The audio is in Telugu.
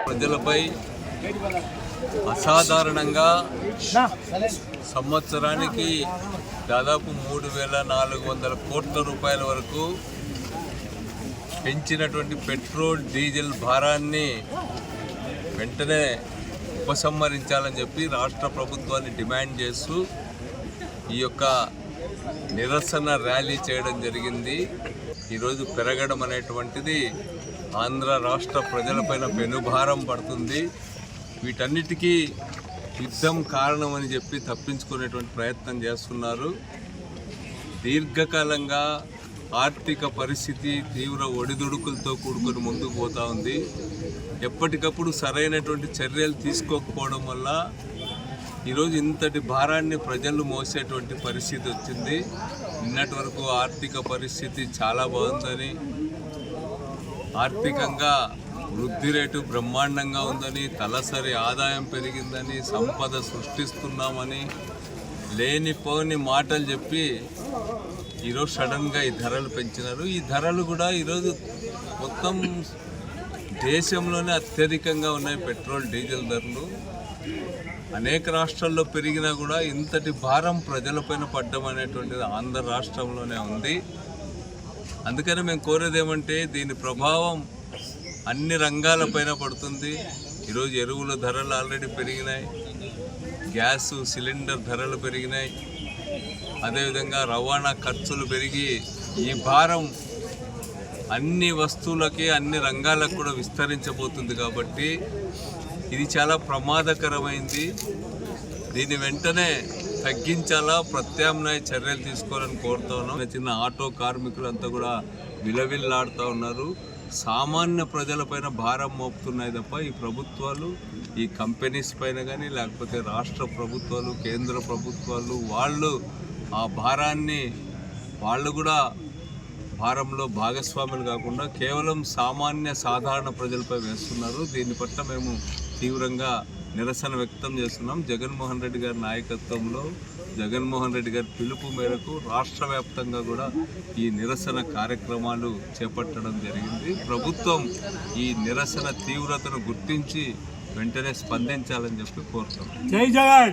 ప్రజలపై అసాధారణంగా సంవత్సరానికి దాదాపు 3,400 కోట్ల రూపాయల వరకు పెంచినటువంటి పెట్రోల్ డీజిల్ భారాన్ని వెంటనే ఉపసంహరించాలని చెప్పి రాష్ట్ర ప్రభుత్వాన్ని డిమాండ్ చేస్తూ ఈ యొక్క నిరసన ర్యాలీ చేయడం జరిగింది. ఈరోజు పెరగడం అనేటువంటిది ఆంధ్ర రాష్ట్ర ప్రజలపైన పెనుభారం పడుతుంది. వీటన్నిటికీ యుద్ధం కారణమని చెప్పి తప్పించుకునేటువంటి ప్రయత్నం చేస్తున్నారు. దీర్ఘకాలంగా ఆర్థిక పరిస్థితి తీవ్ర ఒడిదుడుకులతో కూడుకొని ముందుకు పోతూ ఉంది. ఎప్పటికప్పుడు సరైనటువంటి చర్యలు తీసుకోకపోవడం వల్ల ఈరోజు ఇంతటి భారాన్ని ప్రజలు మోసేటువంటి పరిస్థితి వచ్చింది. నిన్నటి వరకు ఆర్థిక పరిస్థితి చాలా బాగుందని, ఆర్థికంగా వృద్ధి రేటు బ్రహ్మాండంగా ఉందని, తలసరి ఆదాయం పెరిగిందని, సంపద సృష్టిస్తున్నామని లేనిపోని మాటలు చెప్పి ఈరోజు సడన్గా ఈ ధరలు పెంచినారు. ఈ ధరలు కూడా ఈరోజు మొత్తం దేశంలోనే అత్యధికంగా ఉన్నాయి పెట్రోల్ డీజిల్ ధరలు. అనేక రాష్ట్రాల్లో పెరిగినా కూడా ఇంతటి భారం ప్రజలపైన పడ్డం అనేటువంటిది ఆంధ్ర రాష్ట్రంలోనే ఉంది. అందుకని మేము కోరేది ఏమంటే దీని ప్రభావం అన్ని రంగాలపైన పడుతుంది. ఈరోజు ఎరువుల ధరలు ఆల్రెడీ పెరిగినాయి, గ్యాసు సిలిండర్ ధరలు పెరిగినాయి, అదేవిధంగా రవాణా ఖర్చులు పెరిగి ఈ భారం అన్ని వస్తువులకి అన్ని రంగాలకు కూడా విస్తరించబోతుంది. కాబట్టి ఇది చాలా ప్రమాదకరమైంది. దీన్ని వెంటనే తగ్గించాలా, ప్రత్యామ్నాయ చర్యలు తీసుకోవాలని కోరుతా ఉన్నాం. చిన్న ఆటో కార్మికులంతా కూడా విలవిల్లాడుతూ ఉన్నారు. సామాన్య ప్రజలపైన భారం మోపుతున్నాయి తప్ప ఈ ప్రభుత్వాలు ఈ కంపెనీస్ పైన కానీ లేకపోతే రాష్ట్ర ప్రభుత్వాలు కేంద్ర ప్రభుత్వాలు వాళ్ళు ఆ భారాన్ని వాళ్ళు కూడా భారంలో భాగస్వాములు కాకుండా కేవలం సాధారణ ప్రజలపై వేస్తున్నారు. దీని పట్ల మేము తీవ్రంగా నిరసన వ్యక్తం చేస్తున్నాం. జగన్మోహన్ రెడ్డి గారి నాయకత్వంలో జగన్మోహన్ రెడ్డి గారి పిలుపు మేరకు రాష్ట్ర వ్యాప్తంగా కూడా ఈ నిరసన కార్యక్రమాలు చేపట్టడం జరిగింది. ప్రభుత్వం ఈ నిరసన తీవ్రతను గుర్తించి వెంటనే స్పందించాలని చెప్పి కోరుతున్నాం. జై జగన్.